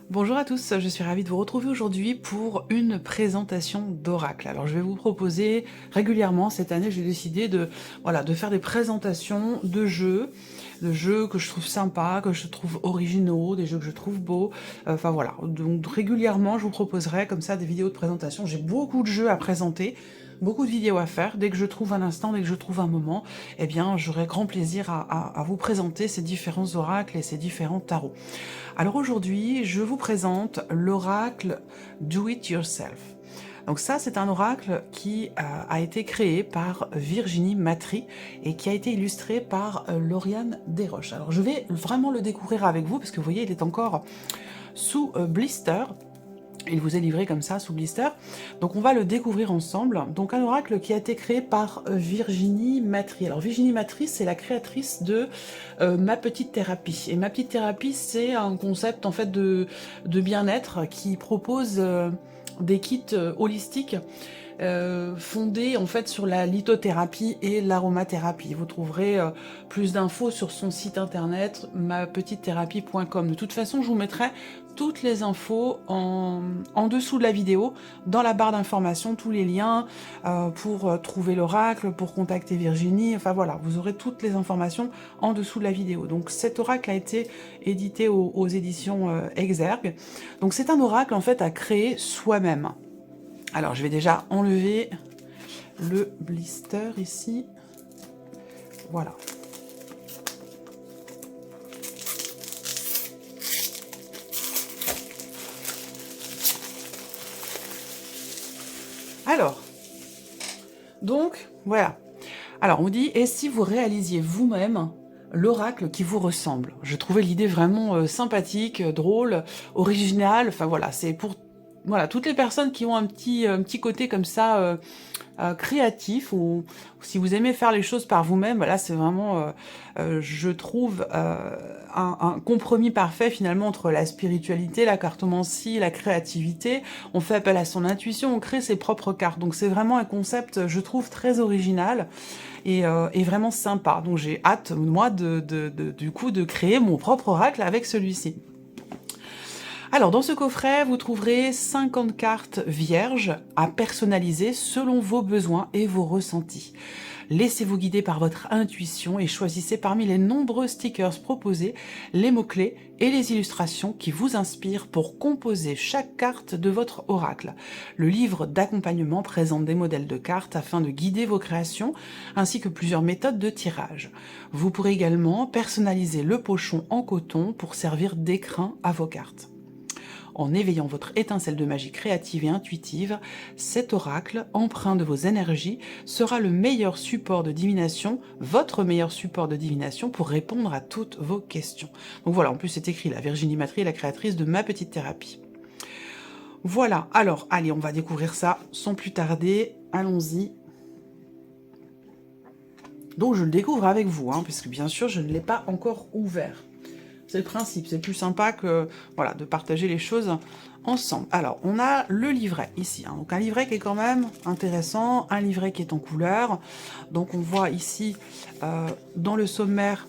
Bonjour à tous, je suis ravie de vous retrouver aujourd'hui pour une présentation d'oracle. Alors je vais vous proposer régulièrement, cette année j'ai décidé de faire des présentations de jeux que je trouve sympas, que je trouve originaux, des jeux que je trouve beaux, enfin voilà. Donc régulièrement je vous proposerai comme ça des vidéos de présentation. J'ai beaucoup de jeux à présenter, beaucoup de vidéos à faire. Dès que je trouve un instant, dès que je trouve un moment, eh bien j'aurai grand plaisir à vous présenter ces différents oracles et ces différents tarots. Alors aujourd'hui, je vous présente l'oracle Do It Yourself. Donc ça, c'est un oracle qui a été créé par Virginie Matry et qui a été illustré par Lauriane Desroches. Alors je vais vraiment le découvrir avec vous parce que vous voyez, il est encore sous blister. Il vous est livré comme ça, sous blister. Donc on va le découvrir ensemble. Donc un oracle qui a été créé par Virginie Matry. Alors Virginie Matry, c'est la créatrice de Ma Petite Thérapie. Et Ma Petite Thérapie, c'est un concept en fait de bien-être qui propose des kits holistiques fondés en fait sur la lithothérapie et l'aromathérapie. Vous trouverez plus d'infos sur son site internet mapetitethérapie.com. De toute façon, je vous mettrai toutes les infos en dessous de la vidéo, dans la barre d'informations, tous les liens pour trouver l'oracle, pour contacter Virginie, enfin voilà, vous aurez toutes les informations en dessous de la vidéo. Donc cet oracle a été édité aux éditions Exergue. Donc c'est un oracle en fait à créer soi-même. Alors je vais déjà enlever le blister ici, voilà. Alors, donc, voilà. Alors, on dit, et si vous réalisiez vous-même l'oracle qui vous ressemble? Je trouvais l'idée vraiment sympathique, drôle, originale, enfin voilà, c'est pour voilà, toutes les personnes qui ont un petit côté comme ça créatif, ou si vous aimez faire les choses par vous-même, voilà, c'est vraiment, je trouve, un compromis parfait finalement entre la spiritualité, la cartomancie, la créativité. On fait appel à son intuition, on crée ses propres cartes. Donc c'est vraiment un concept, je trouve, très original et vraiment sympa. Donc j'ai hâte, moi, du coup, de créer mon propre oracle avec celui-ci. Alors, dans ce coffret, vous trouverez 50 cartes vierges à personnaliser selon vos besoins et vos ressentis. Laissez-vous guider par votre intuition et choisissez parmi les nombreux stickers proposés les mots-clés et les illustrations qui vous inspirent pour composer chaque carte de votre oracle. Le livre d'accompagnement présente des modèles de cartes afin de guider vos créations, ainsi que plusieurs méthodes de tirage. Vous pourrez également personnaliser le pochon en coton pour servir d'écrin à vos cartes. En éveillant votre étincelle de magie créative et intuitive, cet oracle, empreint de vos énergies, sera le meilleur support de divination, votre meilleur support de divination pour répondre à toutes vos questions. Donc voilà, en plus c'est écrit là, Virginie Matry est la créatrice de Ma Petite Thérapie. Voilà, alors allez, on va découvrir ça sans plus tarder, allons-y. Donc je le découvre avec vous, puisque bien sûr je ne l'ai pas encore ouvert. C'est le principe, c'est plus sympa que voilà, de partager les choses ensemble. Alors, on a le livret ici, donc un livret qui est quand même intéressant, un livret qui est en couleur. Donc on voit ici, dans le sommaire,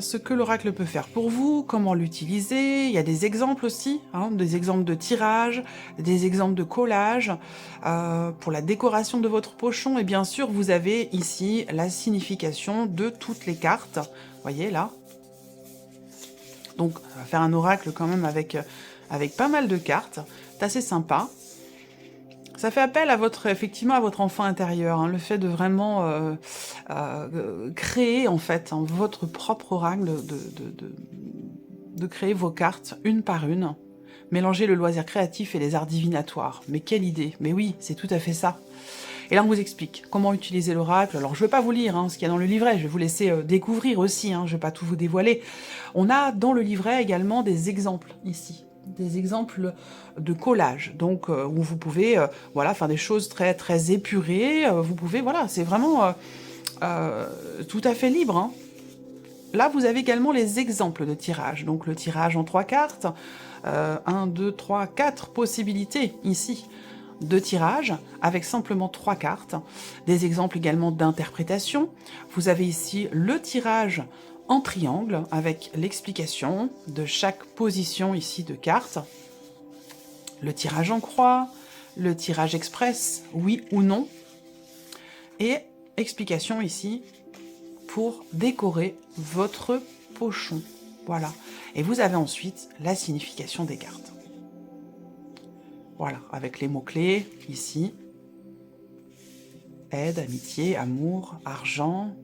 ce que l'oracle peut faire pour vous, comment l'utiliser. Il y a des exemples aussi, des exemples de tirage, des exemples de collage, pour la décoration de votre pochon. Et bien sûr, vous avez ici la signification de toutes les cartes. Vous voyez là. Donc, on va faire un oracle quand même avec pas mal de cartes. C'est assez sympa. Ça fait appel à effectivement à votre enfant intérieur, le fait de vraiment créer en fait votre propre oracle, de créer vos cartes une par une, mélanger le loisir créatif et les arts divinatoires. Mais quelle idée! Mais oui, c'est tout à fait ça. Et là, on vous explique comment utiliser l'oracle. Alors, je ne vais pas vous lire ce qu'il y a dans le livret, je vais vous laisser découvrir aussi, je ne vais pas tout vous dévoiler. On a dans le livret également des exemples ici. Des exemples de collage, donc où vous pouvez voilà, faire des choses très, très épurées, vous pouvez, voilà, c'est vraiment tout à fait libre. Là, vous avez également les exemples de tirage, donc le tirage en 3 cartes, 1, 2, 3, 4 possibilités ici de tirage, avec simplement 3 cartes, des exemples également d'interprétation. Vous avez ici le tirage en triangle avec l'explication de chaque position ici de carte, le tirage en croix, le tirage express, oui ou non, et explication ici pour décorer votre pochon. Voilà. Et vous avez ensuite la signification des cartes. Voilà, avec les mots-clés ici. Aide, amitié, amour, argent.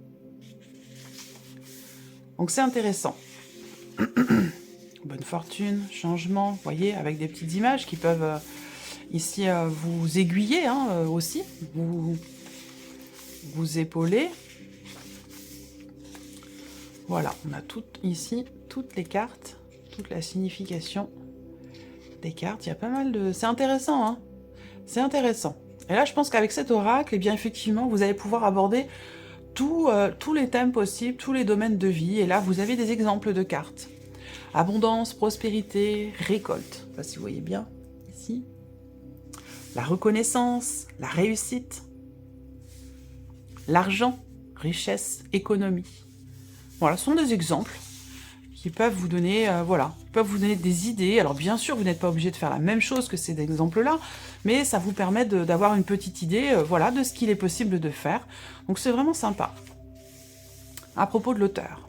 Donc c'est intéressant. Bonne fortune, changement, vous voyez, avec des petites images qui peuvent ici vous aiguiller aussi, vous épauler. Voilà, on a ici toutes les cartes, toute la signification des cartes. Il y a pas mal de... C'est intéressant, hein. C'est intéressant. Et là, je pense qu'avec cet oracle, eh bien, effectivement, vous allez pouvoir aborder tous les thèmes possibles, tous les domaines de vie. Et là, vous avez des exemples de cartes. Abondance, prospérité, récolte. Je ne sais pas si vous voyez bien, ici. La reconnaissance, la réussite, l'argent, richesse, économie. Voilà, ce sont des exemples qui peuvent vous donner, peuvent vous donner des idées. Alors bien sûr, vous n'êtes pas obligé de faire la même chose que ces exemples-là, mais ça vous permet d'avoir une petite idée, de ce qu'il est possible de faire. Donc c'est vraiment sympa. À propos de l'auteur,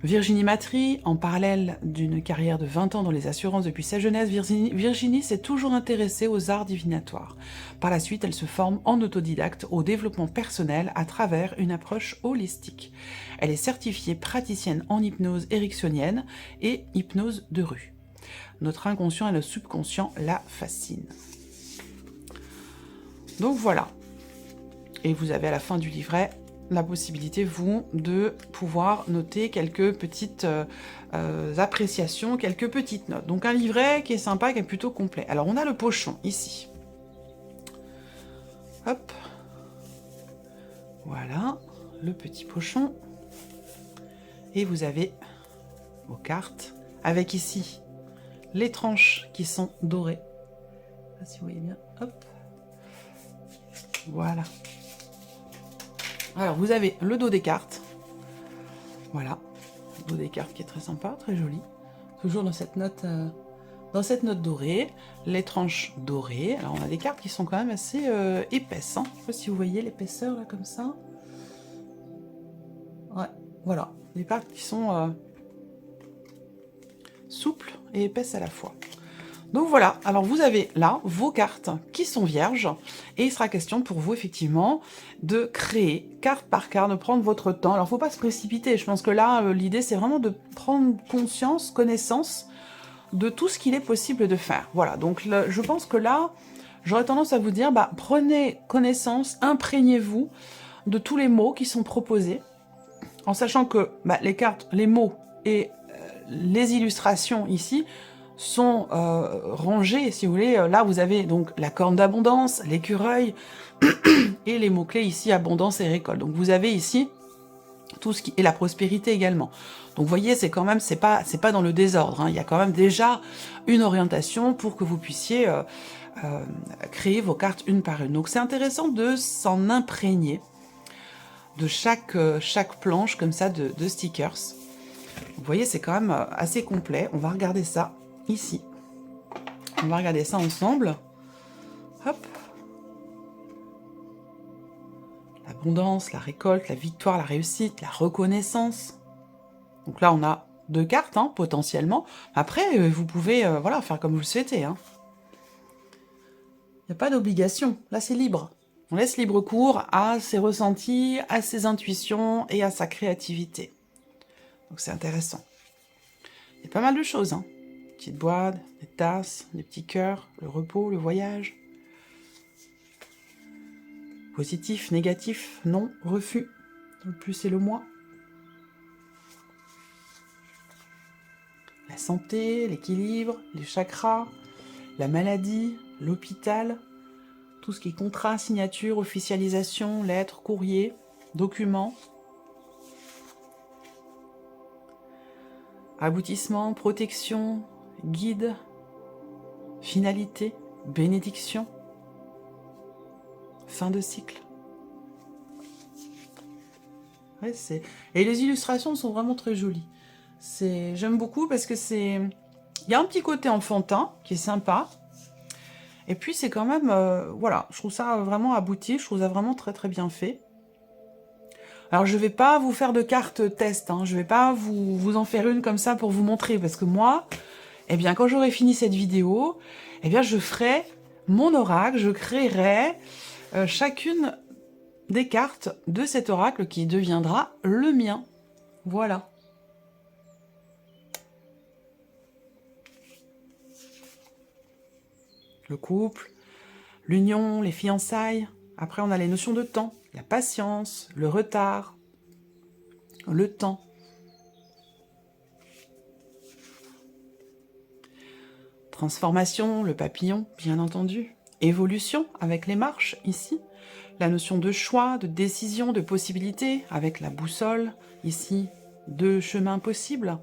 Virginie Matry, en parallèle d'une carrière de 20 ans dans les assurances depuis sa jeunesse, Virginie s'est toujours intéressée aux arts divinatoires. Par la suite, elle se forme en autodidacte au développement personnel à travers une approche holistique. Elle est certifiée praticienne en hypnose ericksonienne et hypnose de rue. Notre inconscient et le subconscient la fascinent. Donc voilà. Et vous avez à la fin du livret la possibilité, vous, de pouvoir noter quelques petites appréciations, quelques petites notes. Donc un livret qui est sympa, qui est plutôt complet. Alors on a le pochon, ici. Hop. Voilà, le petit pochon. Et vous avez vos cartes, avec ici les tranches qui sont dorées. Je sais pas si vous voyez bien. Hop. Voilà. Alors, vous avez le dos des cartes. Voilà. Le dos des cartes qui est très sympa, très joli. Toujours dans cette note dorée. Les tranches dorées. Alors, on a des cartes qui sont quand même assez épaisses. Je ne sais pas si vous voyez l'épaisseur, là, comme ça. Ouais, voilà. Des cartes qui sont souples et épaisses à la fois. Donc voilà, alors vous avez là vos cartes qui sont vierges et il sera question pour vous effectivement de créer carte par carte, de prendre votre temps. Alors il ne faut pas se précipiter, je pense que là l'idée c'est vraiment de prendre conscience, connaissance de tout ce qu'il est possible de faire. Voilà, donc je pense que là j'aurais tendance à vous dire, prenez connaissance, imprégnez-vous de tous les mots qui sont proposés en sachant que les cartes, les mots et les illustrations ici sont rangés, si vous voulez. Là, vous avez donc la corne d'abondance, l'écureuil, et les mots-clés ici, abondance et récolte. Donc, vous avez ici tout ce qui est la prospérité également. Donc, vous voyez, c'est quand même, c'est pas dans le désordre, hein. Il y a quand même déjà une orientation pour que vous puissiez créer vos cartes une par une. Donc, c'est intéressant de s'en imprégner de chaque planche comme ça de stickers. Vous voyez, c'est quand même assez complet. On va regarder ça ici. On va regarder ça ensemble. Hop. L'abondance, la récolte, la victoire, la réussite, la reconnaissance. Donc là, on a 2 cartes, hein, potentiellement. Après, vous pouvez faire comme vous le souhaitez. Il n'y a pas d'obligation. Là, c'est libre. On laisse libre cours à ses ressentis, à ses intuitions et à sa créativité. Donc c'est intéressant. Il y a pas mal de choses, hein. Petite boîte, des tasses, des petits cœurs, le repos, le voyage. Positif, négatif, non, refus. Le plus et le moins. La santé, l'équilibre, les chakras, la maladie, l'hôpital, tout ce qui est contrat, signature, officialisation, lettres, courrier, documents. Aboutissement, protection, guide, finalité, bénédiction, fin de cycle. Ouais, et les illustrations sont vraiment très jolies. J'aime beaucoup parce que il y a un petit côté enfantin qui est sympa. Et puis c'est quand même, voilà, je trouve ça vraiment abouti, je trouve ça vraiment très très bien fait. Alors je vais pas vous faire de carte test, hein, je vais pas vous en faire une comme ça pour vous montrer, parce que moi, eh bien quand j'aurai fini cette vidéo, eh bien je ferai mon oracle, je créerai chacune des cartes de cet oracle qui deviendra le mien. Voilà. Le couple, l'union, les fiançailles. Après, on a les notions de temps, la patience, le retard, le temps. Transformation, le papillon, bien entendu. Évolution, avec les marches, ici. La notion de choix, de décision, de possibilité, avec la boussole, ici, deux chemins possibles.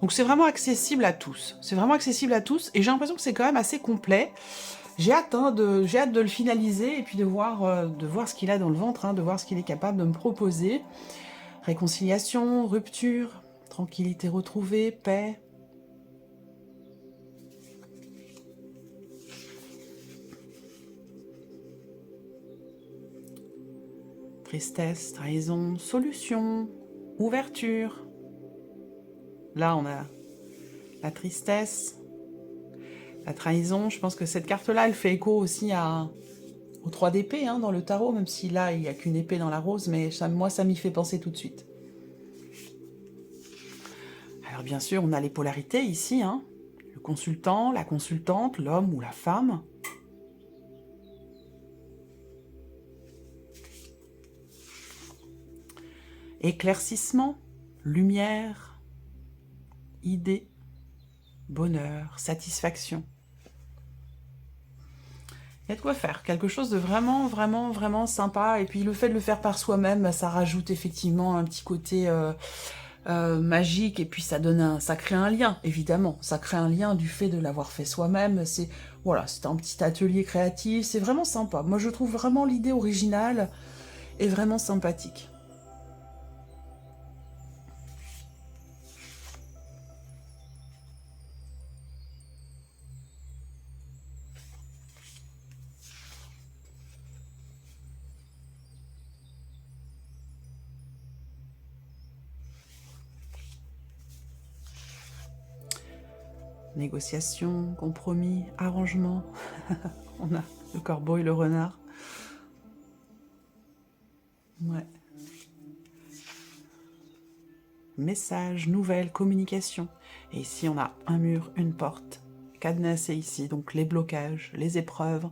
Donc c'est vraiment accessible à tous. C'est vraiment accessible à tous, et j'ai l'impression que c'est quand même assez complet. J'ai hâte, hein, j'ai hâte de le finaliser, et puis de voir ce qu'il a dans le ventre, hein, de voir ce qu'il est capable de me proposer. Réconciliation, rupture, tranquillité retrouvée, paix. Tristesse, trahison, solution, ouverture. Là, on a la tristesse, la trahison. Je pense que cette carte-là, elle fait écho aussi aux 3 d'épée, hein, dans le tarot, même si là, il n'y a qu'une épée dans la rose, mais moi, ça m'y fait penser tout de suite. Alors, bien sûr, on a les polarités ici, hein. Le consultant, la consultante, l'homme ou la femme. Éclaircissement, lumière, idée, bonheur, satisfaction. Il y a de quoi faire, quelque chose de vraiment, vraiment, vraiment sympa. Et puis le fait de le faire par soi-même, ça rajoute effectivement un petit côté magique. Et puis ça crée un lien, évidemment. Ça crée un lien du fait de l'avoir fait soi-même. Voilà, c'est un petit atelier créatif, c'est vraiment sympa. Moi, je trouve vraiment l'idée originale et vraiment sympathique. Négociation, compromis, arrangement. On a le corbeau et le renard. Ouais. Message, nouvelle, communication. Et ici, on a un mur, une porte, cadenassé ici. Donc les blocages, les épreuves,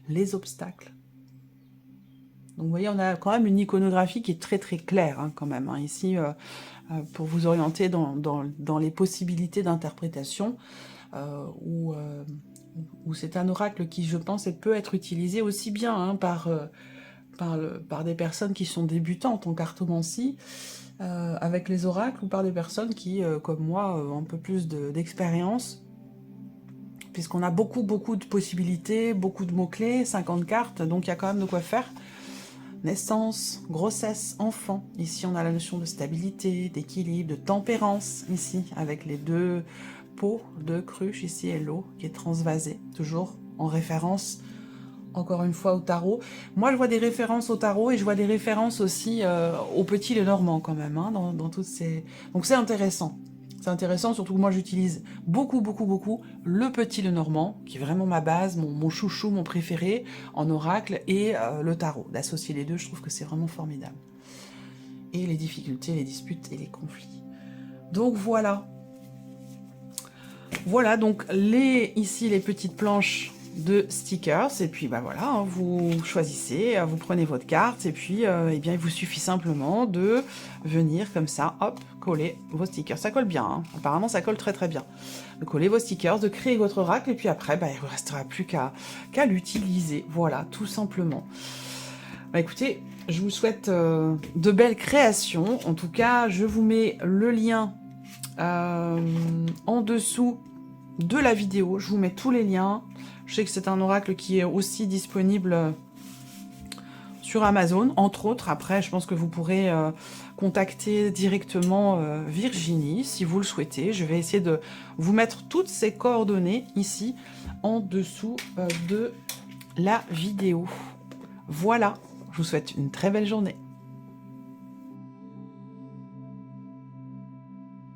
les obstacles. Donc vous voyez, on a quand même une iconographie qui est très très claire, hein, quand même, hein, ici, pour vous orienter dans les possibilités d'interprétation. Où c'est un oracle qui, je pense, peut être utilisé aussi bien, hein, par des personnes qui sont débutantes en cartomancie, avec les oracles, ou par des personnes qui, comme moi, ont un peu plus d'expérience, puisqu'on a beaucoup de possibilités, beaucoup de mots-clés, 50 cartes, donc il y a quand même de quoi faire. Naissance, grossesse, enfant. Ici, on a la notion de stabilité, d'équilibre, de tempérance, ici, avec les 2 pots de cruche, ici, et l'eau qui est transvasée, toujours en référence, encore une fois, au tarot. Moi, je vois des références au tarot, et je vois des références aussi au Petit Lenormand, quand même, hein, dans toutes ces... Donc c'est intéressant. C'est intéressant, surtout que moi, j'utilise beaucoup le Petit Lenormand, qui est vraiment ma base, mon chouchou, mon préféré, en oracle, et le tarot. D'associer les deux, je trouve que c'est vraiment formidable. Et les difficultés, les disputes et les conflits. Donc voilà. Voilà, donc ici, les petites planches de stickers, et puis bah voilà, hein, vous choisissez, vous prenez votre carte, et puis eh bien il vous suffit simplement de venir comme ça, hop, coller vos stickers. Ça colle bien, hein. Apparemment ça colle très très bien. De coller vos stickers, de créer votre oracle, et puis après bah, il ne vous restera plus qu'à l'utiliser, voilà, tout simplement. Bah écoutez, je vous souhaite de belles créations. En tout cas, je vous mets le lien en dessous de la vidéo, je vous mets tous les liens. Je sais que c'est un oracle qui est aussi disponible sur Amazon, entre autres. Après, je pense que vous pourrez contacter directement Virginie, si vous le souhaitez. Je vais essayer de vous mettre toutes ces coordonnées ici, en dessous de la vidéo. Voilà, je vous souhaite une très belle journée.